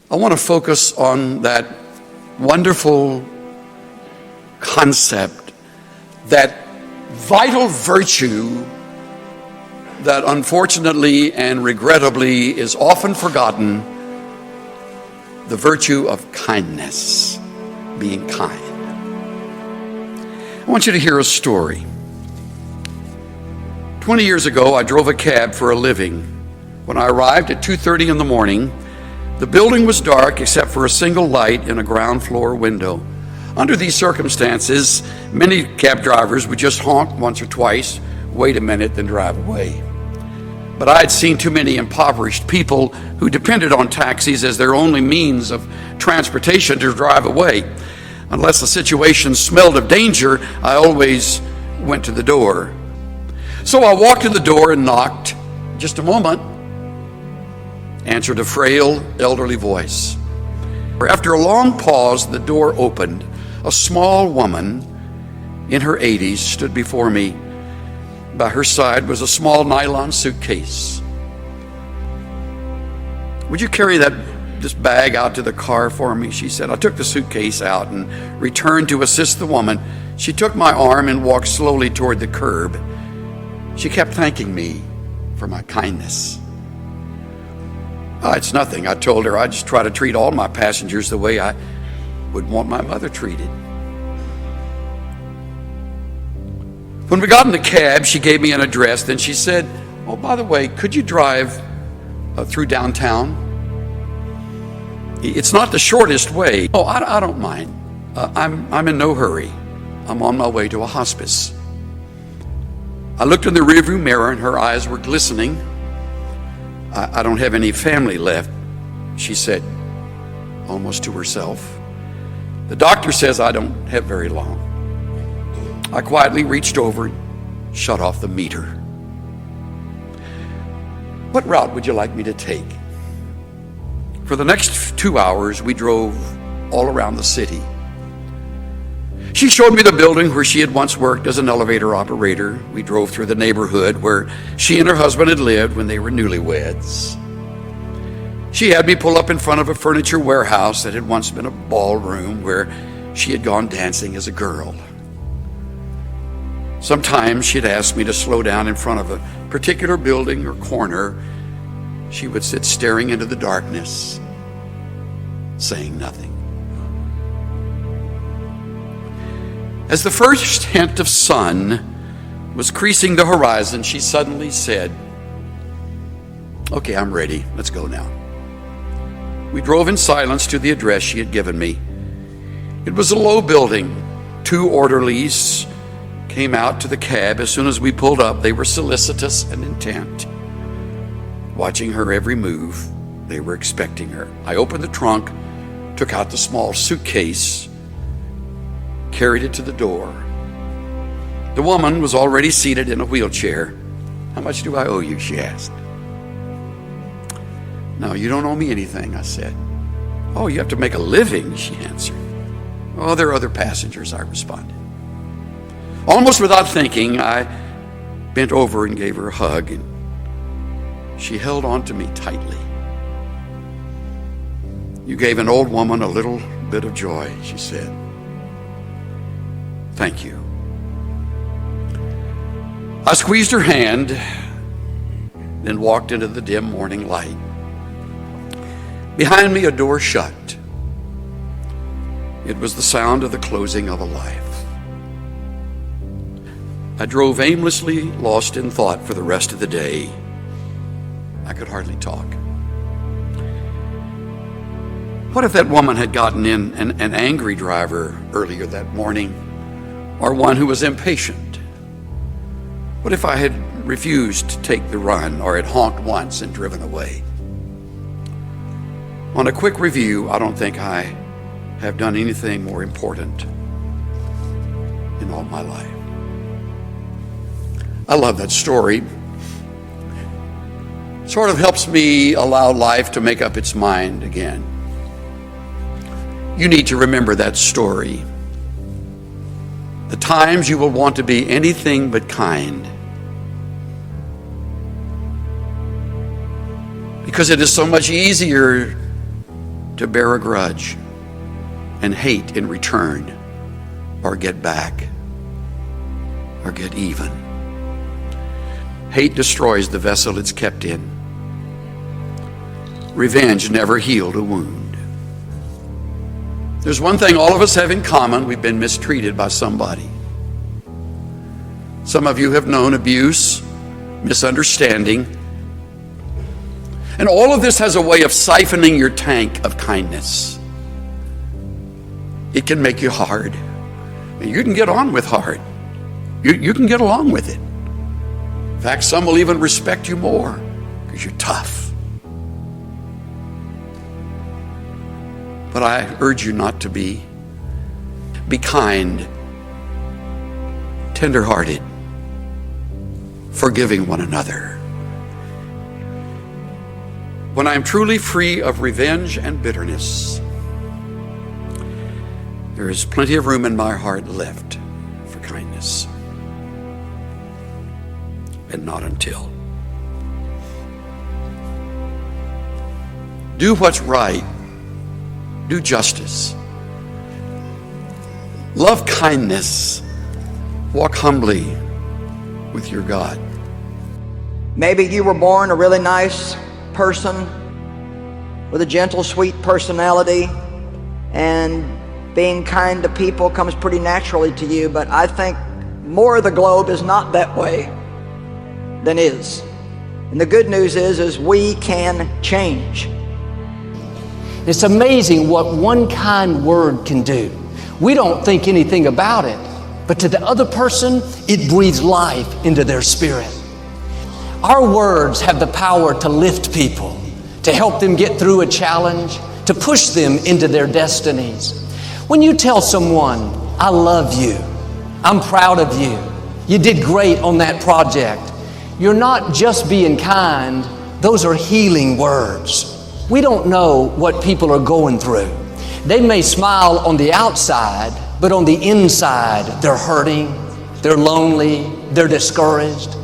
I want to focus on that wonderful concept, that vital virtue that unfortunately and regrettably is often forgotten, the virtue of kindness, being kind. I want you to hear a story. 20 years ago, I drove a cab for a living. When I arrived at 2:30 in the morning, the building was dark except for a single light in a ground floor window. Under these circumstances, many cab drivers would just honk once or twice, wait a minute, then drive away. But I had seen too many impoverished people who depended on taxis as their only means of transportation to drive away. Unless the situation smelled of danger, I always went to the door. So I walked to the door and knocked. Just a moment, answered a frail, elderly voice. After a long pause, the door opened. A small woman in her 80s stood before me. By her side was a small nylon suitcase. "Would you carry this bag out to the car for me?" she said. I took the suitcase out and returned to assist the woman. She took my arm and walked slowly toward the curb. She kept thanking me for my kindness. "Oh, it's nothing," I told her. "I just try to treat all my passengers the way I would want my mother treated." When we got in the cab, she gave me an address. Then she said, "Oh, by the way, could you drive through downtown? It's not the shortest way." "Oh, I don't mind. I'm in no hurry. I'm on my way to a hospice." I looked in the rearview mirror and her eyes were glistening. I don't have any family left," she said, almost to herself. "The doctor says I don't have very long." I quietly reached over and shut off the meter. "What route would you like me to take?" For the next 2 hours, we drove all around the city. She showed me the building where she had once worked as an elevator operator. We drove through the neighborhood where she and her husband had lived when they were newlyweds. She had me pull up in front of a furniture warehouse that had once been a ballroom where she had gone dancing as a girl. Sometimes she'd ask me to slow down in front of a particular building or corner. She would sit staring into the darkness, saying nothing. As the first hint of sun was creasing the horizon, she suddenly said, "Okay, I'm ready. Let's go now." We drove in silence to the address she had given me. It was a low building. 2 orderlies came out to the cab. As soon as we pulled up, they were solicitous and intent, watching her every move. They were expecting her. I opened the trunk, took out the small suitcase, carried it to the door. The woman was already seated in a wheelchair. "How much do I owe you?" she asked. "No, you don't owe me anything," I said. "Oh, you have to make a living," she answered. "Oh, there are other passengers," I responded. Almost without thinking, I bent over and gave her a hug, and she held on to me tightly. "You gave an old woman a little bit of joy," she said. "Thank you." I squeezed her hand, then walked into the dim morning light. Behind me, a door shut. It was the sound of the closing of a life. I drove aimlessly, lost in thought for the rest of the day. I could hardly talk. What if that woman had gotten in an angry driver earlier that morning, or one who was impatient? What if I had refused to take the run, or had honked once and driven away? On a quick review, I don't think I have done anything more important in all my life. I love that story. It sort of helps me allow life to make up its mind again. You need to remember that story. The times you will want to be anything but kind, because it is so much easier to bear a grudge and hate in return, or get back, or get even. Hate destroys the vessel it's kept in. Revenge never healed a wound. There's one thing all of us have in common: we've been mistreated by somebody. Some of you have known abuse, misunderstanding, and all of this has a way of siphoning your tank of kindness. It can make you hard. And you can get on with hard. You can get along with it. In fact, some will even respect you more because you're tough. But I urge you not to be. Be kind, tender-hearted, forgiving one another. When I am truly free of revenge and bitterness, there is plenty of room in my heart left for kindness. And not until. Do what's right. Do justice. Love kindness. Walk humbly with your God. Maybe you were born a really nice person with a gentle, sweet personality, and being kind to people comes pretty naturally to you, but I think more of the globe is not that way than is. And the good news is we can change. It's amazing what one kind word can do. We don't think anything about it, but to the other person, it breathes life into their spirit. Our words have the power to lift people, to help them get through a challenge, to push them into their destinies. When you tell someone, I love you, I'm proud of you, you did great on that project, you're not just being kind, those are healing words. We don't know what people are going through. They may smile on the outside, but on the inside, they're hurting, they're lonely, they're discouraged.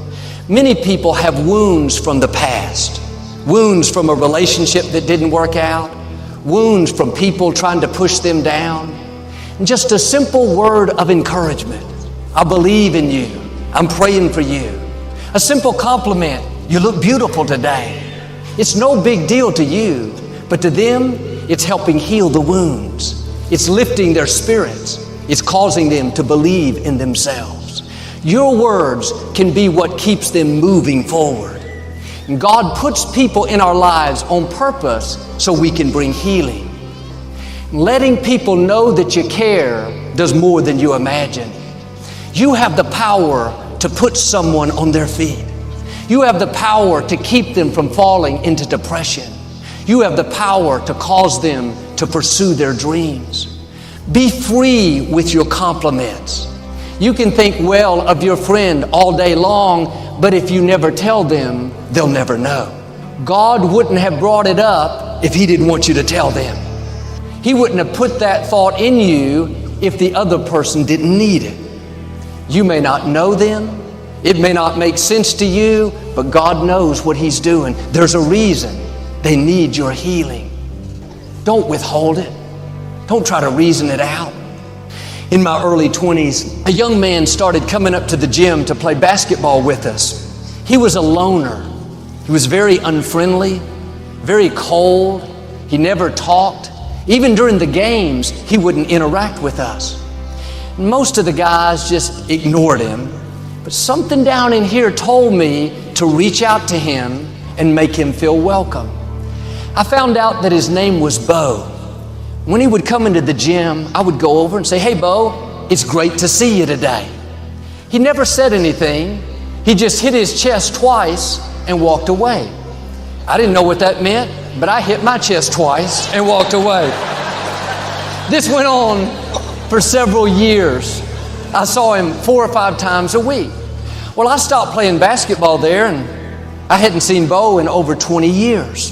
Many people have wounds from the past, wounds from a relationship that didn't work out, wounds from people trying to push them down. And just a simple word of encouragement. I believe in you. I'm praying for you. A simple compliment. You look beautiful today. It's no big deal to you, but to them, it's helping heal the wounds. It's lifting their spirits. It's causing them to believe in themselves. Your words can be what keeps them moving forward. And God puts people in our lives on purpose so we can bring healing. Letting people know that you care does more than you imagine. You have the power to put someone on their feet. You have the power to keep them from falling into depression. You have the power to cause them to pursue their dreams. Be free with your compliments. You can think well of your friend all day long, but if you never tell them, they'll never know. God wouldn't have brought it up if He didn't want you to tell them. He wouldn't have put that thought in you if the other person didn't need it. You may not know them. It may not make sense to you, but God knows what He's doing. There's a reason they need your healing. Don't withhold it. Don't try to reason it out. In my early 20s, a young man started coming up to the gym to play basketball with us. He was a loner. He was very unfriendly, very cold. He never talked. Even during the games, he wouldn't interact with us. Most of the guys just ignored him. But something down in here told me to reach out to him and make him feel welcome. I found out that his name was Bo. When he would come into the gym, I would go over and say, "Hey, Bo, it's great to see you today." He never said anything. He just hit his chest twice and walked away. I didn't know what that meant, but I hit my chest twice and walked away. This went on for several years. I saw him 4 or 5 times a week. Well, I stopped playing basketball there, and I hadn't seen Bo in over 20 years.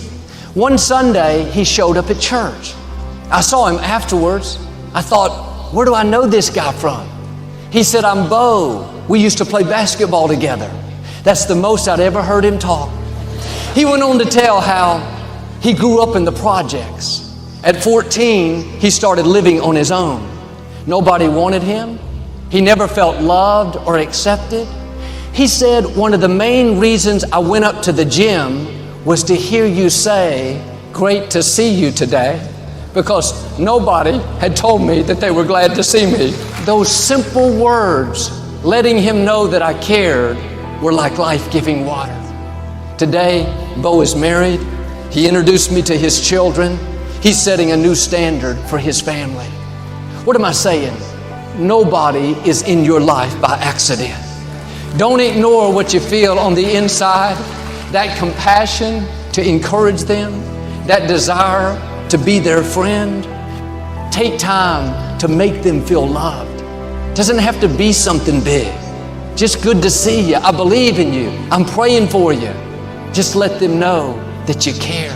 One Sunday, he showed up at church. I saw him afterwards. I thought, where do I know this guy from? He said, "I'm Bo. We used to play basketball together." That's the most I'd ever heard him talk. He went on to tell how he grew up in the projects. At 14, he started living on his own. Nobody wanted him. He never felt loved or accepted. He said, one of the main reasons I went up to the gym was to hear you say, "Great to see you today," because nobody had told me that they were glad to see me. Those simple words, letting him know that I cared, were like life-giving water. Today, Bo is married. He introduced me to his children. He's setting a new standard for his family. What am I saying? Nobody is in your life by accident. Don't ignore what you feel on the inside, that compassion to encourage them, that desire to be their friend. Take time to make them feel loved. Doesn't have to be something big. Just good to see you. I believe in you. I'm praying for you. Just let them know that you care.